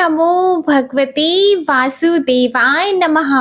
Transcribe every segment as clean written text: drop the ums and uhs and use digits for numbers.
नमो भगवते वासुदेवाय नमः।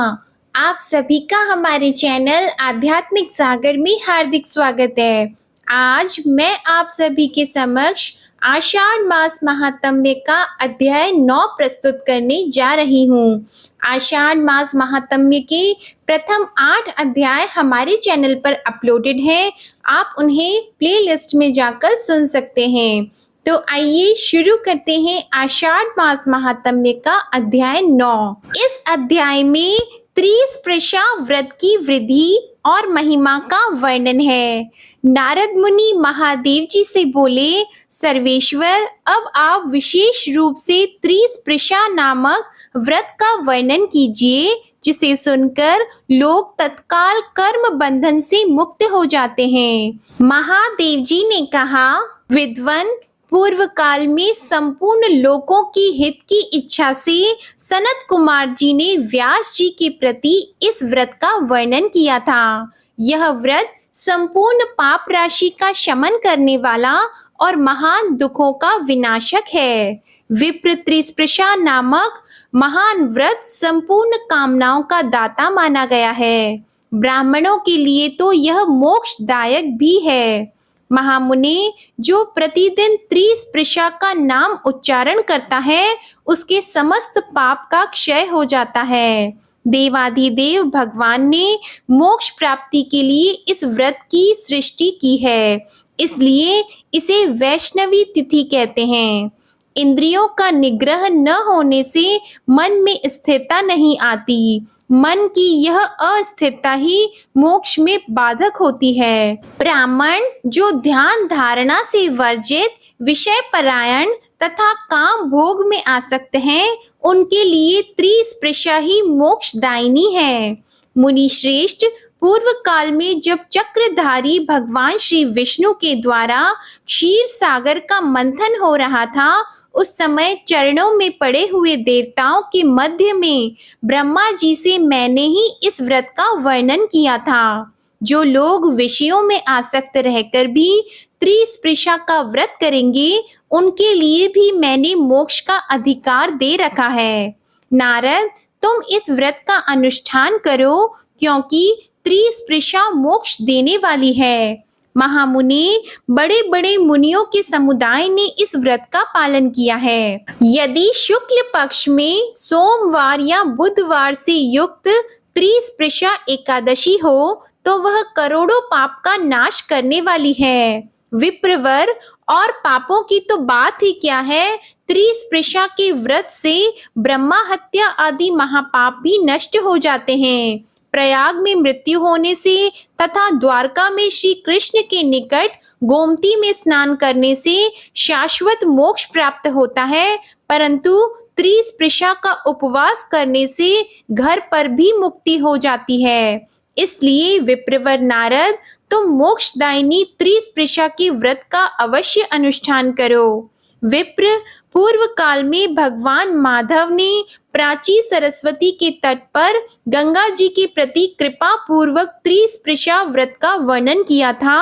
आप सभी का हमारे चैनल आध्यात्मिक सागर में हार्दिक स्वागत है। आज मैं आप सभी के समक्ष आषाढ़ मास महात्म्य का अध्याय 9 प्रस्तुत करने जा रही हूँ। आषाढ़ मास महात्म्य के प्रथम 8 अध्याय हमारे चैनल पर अपलोडेड हैं। आप उन्हें प्लेलिस्ट में जाकर सुन सकते हैं। तो आइए शुरू करते हैं आषाढ़ मास महात्म्य का अध्याय 9। इस अध्याय में त्रिस्पृशा व्रत की वृद्धि और महिमा का वर्णन है। नारद मुनि महादेव जी से बोले, सर्वेश्वर, अब आप विशेष रूप से त्रिस्पृशा नामक व्रत का वर्णन कीजिए, जिसे सुनकर लोग तत्काल कर्म बंधन से मुक्त हो जाते हैं। महादेव जी ने कहा, विद्वन, पूर्व काल में संपूर्ण लोकों की हित की इच्छा से सनत कुमार जी ने व्यास जी के प्रति इस व्रत का वर्णन किया था। यह व्रत संपूर्ण पाप राशि का शमन करने वाला और महान दुखों का विनाशक है। विप्र त्रिस्पृशा नामक महान व्रत संपूर्ण कामनाओं का दाता माना गया है। ब्राह्मणों के लिए तो यह मोक्षदायक भी है। महामुनि, जो प्रतिदिन त्रिस्पृशा का नाम उच्चारण करता है, उसके समस्त पाप का क्षय हो जाता है। देवाधिदेव भगवान ने मोक्ष प्राप्ति के लिए इस व्रत की सृष्टि की है, इसलिए इसे वैष्णवी तिथि कहते हैं। इंद्रियों का निग्रह न होने से मन में स्थिरता नहीं आती। मन की यह अस्थिरता ही मोक्ष में बाधक होती है। ब्राह्मण, जो ध्यान धारणा से वर्जित, विषय परायण तथा काम भोग में आसक्त हैं, उनके लिए त्रिस्पृशा ही मोक्षदायिनी है। मुनि श्रेष्ठ, पूर्व काल में जब चक्रधारी भगवान श्री विष्णु के द्वारा क्षीर सागर का मंथन हो रहा था, उस समय चरणों में पड़े हुए देवताओं के मध्य में ब्रह्मा जी से मैंने ही इस व्रत का वर्णन किया था। जो लोग विषयों में आसक्त रहकर भी त्रिस्पृशा का व्रत करेंगे, उनके लिए भी मैंने मोक्ष का अधिकार दे रखा है। नारद, तुम इस व्रत का अनुष्ठान करो, क्योंकि त्रिस्पृशा मोक्ष देने वाली है। महामुनि, बड़े बड़े मुनियों के समुदाय ने इस व्रत का पालन किया है। यदि शुक्ल पक्ष में सोमवार या बुधवार से युक्त त्रिस्पृशा एकादशी हो, तो वह करोड़ों पाप का नाश करने वाली है। विप्रवर, और पापों की तो बात ही क्या है, त्रिस्पृशा के व्रत से ब्रह्मा हत्या आदि महापाप भी नष्ट हो जाते हैं। प्रयाग में मृत्यु होने से तथा द्वारका में श्री कृष्ण के निकट गोमती में स्नान करने से शाश्वत मोक्ष प्राप्त होता है, परंतु त्रिस्पृशा का उपवास करने से घर पर भी मुक्ति हो जाती है। इसलिए विप्रवर नारद, तुम मोक्षदायिनी त्रिस्पृशा के व्रत का अवश्य अनुष्ठान करो। विप्र, पूर्व काल में भगवान माधव ने प्राची सरस्वती के तट पर गंगा जी के प्रति कृपा पूर्वक त्रिस्पृशा व्रत का वर्णन किया था।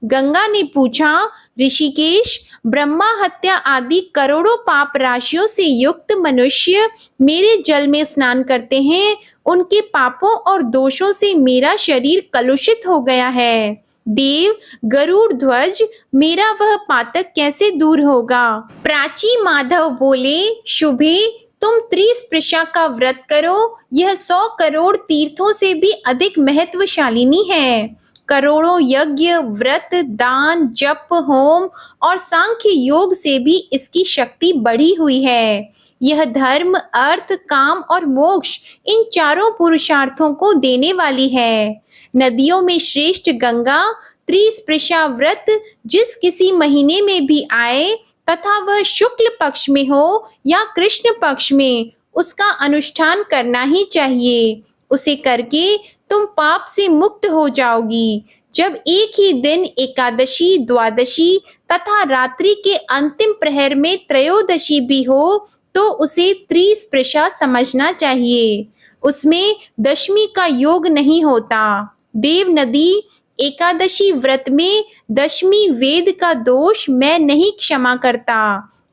गंगा ने पूछा, ऋषिकेश, ब्रह्मा हत्या आदि करोड़ों पाप राशियों से युक्त मनुष्य मेरे जल में स्नान करते हैं, उनके पापों और दोषों से मेरा शरीर कलुषित हो गया है। देव, गरुड़ ध्वज, मेरा वह पातक कैसे दूर होगा? प्राची माधव बोले, शुभे, तुम त्रिस्पृशा का व्रत करो, यह 100 करोड़ तीर्थों से भी अधिक महत्वशालिनी है। करोड़ों यज्ञ, व्रत, दान, जप, होम और सांख्य योग से भी इसकी शक्ति बढ़ी हुई है। यह धर्म, अर्थ, काम और मोक्ष, इन चारों पुरुषार्थों को देने वाली है। नदियों में श्रेष्ठ गंगा, त्रिस्पृशा व्रत जिस किसी महीने में भी आए तथा वह शुक्ल पक्ष में हो या कृष्ण पक्ष में, उसका अनुष्ठान करना ही चाहिए। उसे करके तुम पाप से मुक्त हो जाओगी। जब एक ही दिन एकादशी, द्वादशी तथा रात्रि के अंतिम प्रहर में त्रयोदशी भी हो, तो उसे त्रिस्पृशा समझना चाहिए। उसमें दशमी का योग नहीं होता। देव नदी, एकादशी व्रत में दशमी वेद का दोष मैं नहीं क्षमा करता।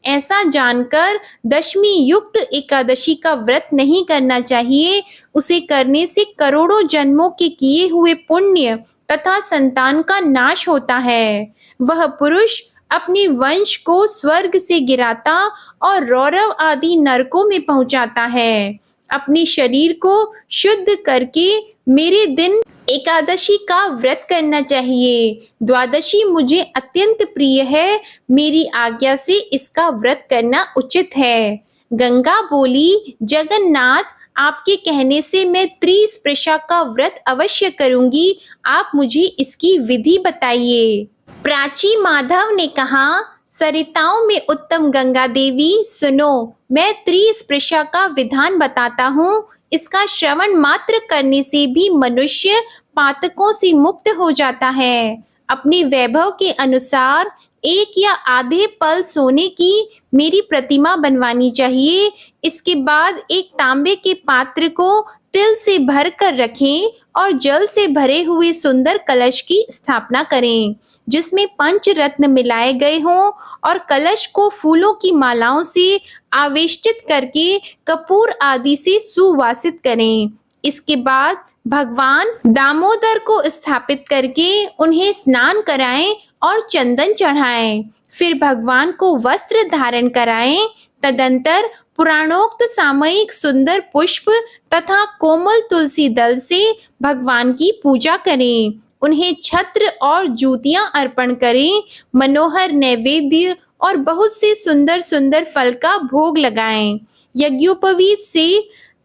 ऐसा जानकर दशमी युक्त एकादशी का व्रत नहीं करना चाहिए। उसे करने से करोड़ों जन्मों के किए हुए पुण्य तथा संतान का नाश होता है। वह पुरुष अपने वंश को स्वर्ग से गिराता और रौरव आदि नरकों में पहुंचाता है। अपने शरीर को शुद्ध करके मेरे दिन एकादशी का व्रत करना चाहिए। द्वादशी मुझे अत्यंत प्रिय है, मेरी आज्ञा से इसका व्रत करना उचित है। गंगा बोली, जगन्नाथ, आपके कहने से मैं त्रिस्पृशा का व्रत अवश्य करूंगी, आप मुझे इसकी विधि बताइए। प्राची माधव ने कहा, सरिताओं में उत्तम गंगा देवी, सुनो, मैं त्रिस्पृशा का विधान बताता हूँ। इसका श्रवण मात्र करने से भी मनुष्य पातकों से मुक्त हो जाता है। अपने वैभव के अनुसार एक या आधे पल सोने की मेरी प्रतिमा बनवानी चाहिए। इसके बाद एक तांबे के पात्र को तिल से भर कर रखें और जल से भरे हुए सुंदर कलश की स्थापना करें, जिसमें पंचरत्न मिलाए गए हों, और कलश को फूलों की मालाओं से आवेष्टित करके कपूर आदि से सुवासित करें। इसके बाद भगवान दामोदर को स्थापित करके उन्हें स्नान कराएं और चंदन चढ़ाएं। फिर भगवान को वस्त्र धारण कराएं। तदंतर पुराणोक्त सामयिक सुंदर पुष्प तथा कोमल तुलसी दल से भगवान की पूजा करें। उन्हें छत्र और जूतियां अर्पण करें। मनोहर नैवेद्य और बहुत से सुंदर सुंदर फल का भोग लगाएं। यज्ञोपवीत से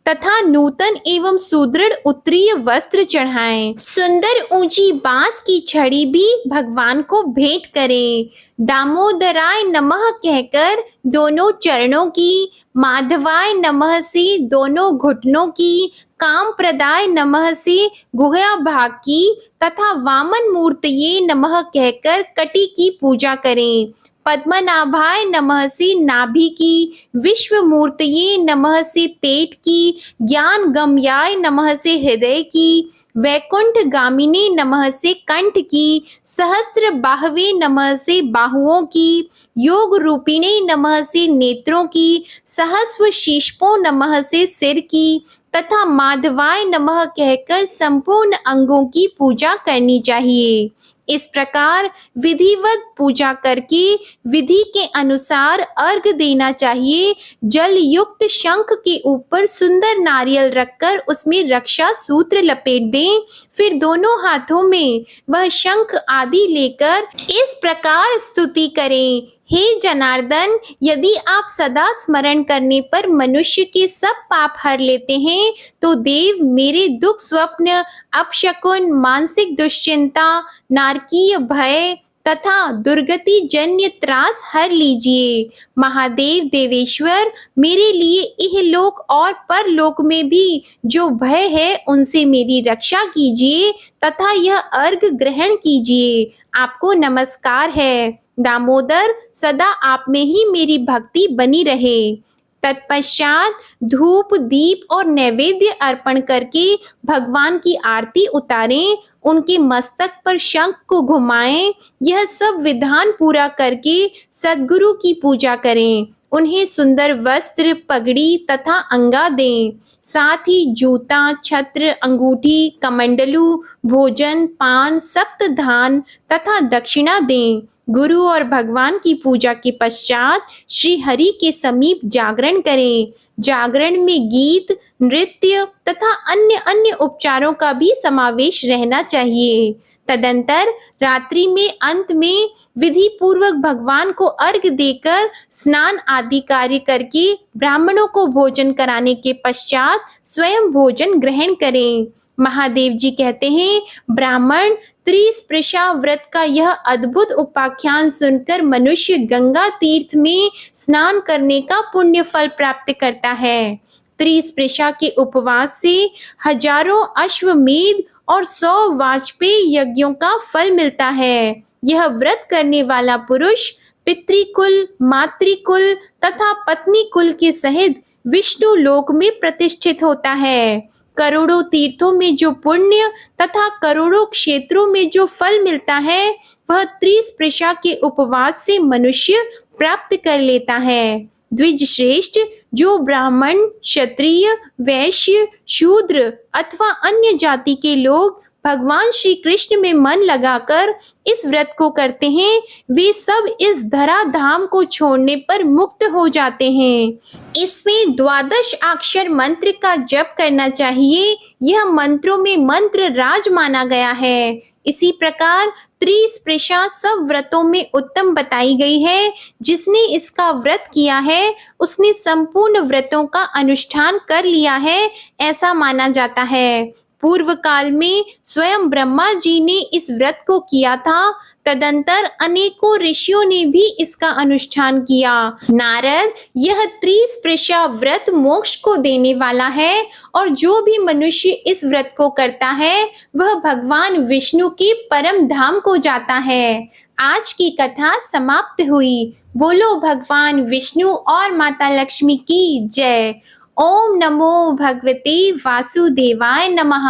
तथा नूतन एवं सुदृढ़ उत्तरीय वस्त्र चढ़ाएं। सुंदर ऊंची बांस की छड़ी भी भगवान को भेंट करें। दामोदराय नमः कहकर दोनों चरणों की, माधवाय नमः से दोनों घुटनों की, काम प्रदाय नमः से गुह्या भाग की तथा वामन मूर्तये नमः कहकर कटी की पूजा करें। पद्मनाभाय नमः से नाभि की, विश्व मूर्तये नमः से पेट की, ज्ञान गम्याय नमः से हृदय की, वैकुंठ गामिनी नमः से कंठ की, सहस्त्र बाहवे नमः से बाहुओं की, योग रूपिणी नमः से नेत्रों की, सहस्व शीर्षों नमः से सिर की तथा माधवाय नमः कहकर संपूर्ण अंगों की पूजा करनी चाहिए। इस प्रकार विधिवत पूजा करके विधि के अनुसार अर्घ देना चाहिए। जल युक्त शंख के ऊपर सुंदर नारियल रखकर उसमें रक्षा सूत्र लपेट दें। फिर दोनों हाथों में वह शंख आदि लेकर इस प्रकार स्तुति करें, हे जनार्दन, यदि आप सदा स्मरण करने पर मनुष्य के सब पाप हर लेते हैं, तो देव मेरे दुख स्वप्न, अपशकुन, मानसिक दुश्चिंता, नारकीय भय तथा दुर्गति जन्य त्रास हर लीजिए। महादेव देवेश्वर, मेरे लिए इहलोक और परलोक में भी जो भय है उनसे मेरी रक्षा कीजिए तथा यह अर्घ ग्रहण कीजिए। आपको नमस्कार है। दामोदर, सदा आप में ही मेरी भक्ति बनी रहे। तत्पश्चात धूप, दीप और नैवेद्य अर्पण करके भगवान की आरती उतारें। उनके मस्तक पर शंख को घुमाएं। यह सब विधान पूरा करके सद्गुरु की पूजा करें। उन्हें सुंदर वस्त्र, पगड़ी तथा अंगा दें। साथ ही जूता, छत्र, अंगूठी, कमंडलू, भोजन, पान, सप्तधान तथा दक्षिणा दें। गुरु और भगवान की पूजा के पश्चात श्री हरि के समीप जागरण करें। जागरण में गीत, नृत्य तथा अन्य अन्य उपचारों का भी समावेश रहना चाहिए। तदंतर रात्रि में अंत में विधि पूर्वक भगवान को अर्घ देकर स्नान आदि कार्य करके ब्राह्मणों को भोजन कराने के पश्चात स्वयं भोजन ग्रहण करें। महादेव जी कहते हैं, ब्राह्मण त्रिस्पृशा व्रत का यह अद्भुत उपाख्यान सुनकर मनुष्य गंगा तीर्थ में स्नान करने का पुण्य फल प्राप्त करता है। त्रिस्पृशा के उपवास से हजारों अश्वमेध और 100 वाजपेयी यज्ञों का फल मिलता है। यह व्रत करने वाला पुरुष पितृकुल, मातृकुल तथा पत्नी कुल के सहित विष्णु लोक में प्रतिष्ठित होता है। करोड़ों तीर्थों में जो पुण्य तथा करोड़ों क्षेत्रों में जो फल मिलता है, वह त्रिस्पृशा के उपवास से मनुष्य प्राप्त कर लेता है। द्विज श्रेष्ठ, जो ब्राह्मण, क्षत्रिय, वैश्य, शूद्र अथवा अन्य जाति के लोग भगवान श्री कृष्ण में मन लगाकर इस व्रत को करते हैं, वे सब इस धराधाम को छोड़ने पर मुक्त हो जाते हैं। इसमें 12 अक्षर मंत्र का जप करना चाहिए। यह मंत्रों में मंत्र राज माना गया है। इसी प्रकार त्रिस्पृशा सब व्रतों में उत्तम बताई गई है। जिसने इसका व्रत किया है उसने संपूर्ण व्रतों का अनुष्ठान कर लिया है, ऐसा माना जाता है। पूर्व काल में स्वयं ब्रह्मा जी ने इस व्रत को किया था। तदंतर अनेकों ऋषियों ने भी इसका अनुष्ठान किया। नारद, यह त्रिस्पृशा व्रत मोक्ष को देने वाला है और जो भी मनुष्य इस व्रत को करता है वह भगवान विष्णु के परम धाम को जाता है। आज की कथा समाप्त हुई। बोलो भगवान विष्णु और माता लक्ष्मी की जय। ओम नमो भगवते वासुदेवाय नमः।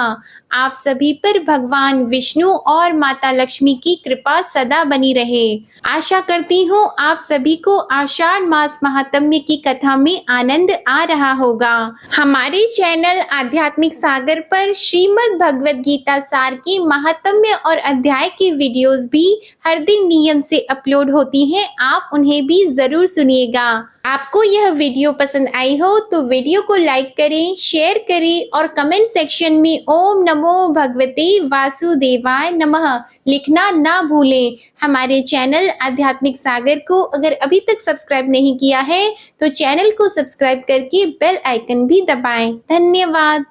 आप सभी पर भगवान विष्णु और माता लक्ष्मी की कृपा सदा बनी रहे। आशा करती हूँ आप सभी को आषाढ़ मास महात्म्य की कथा में आनंद आ रहा होगा। हमारे चैनल आध्यात्मिक सागर पर श्रीमद् भगवद गीता सार की महात्म्य और अध्याय की वीडियोस भी हर दिन नियम से अपलोड होती हैं, आप उन्हें भी जरूर सुनिएगा। आपको यह वीडियो पसंद आई हो तो वीडियो को लाइक करें, शेयर करें और कमेंट सेक्शन में ओम नमो भगवते वासुदेवाय नमः लिखना ना भूलें। हमारे चैनल आध्यात्मिक सागर को अगर अभी तक सब्सक्राइब नहीं किया है तो चैनल को सब्सक्राइब करके बेल आइकन भी दबाएं। धन्यवाद।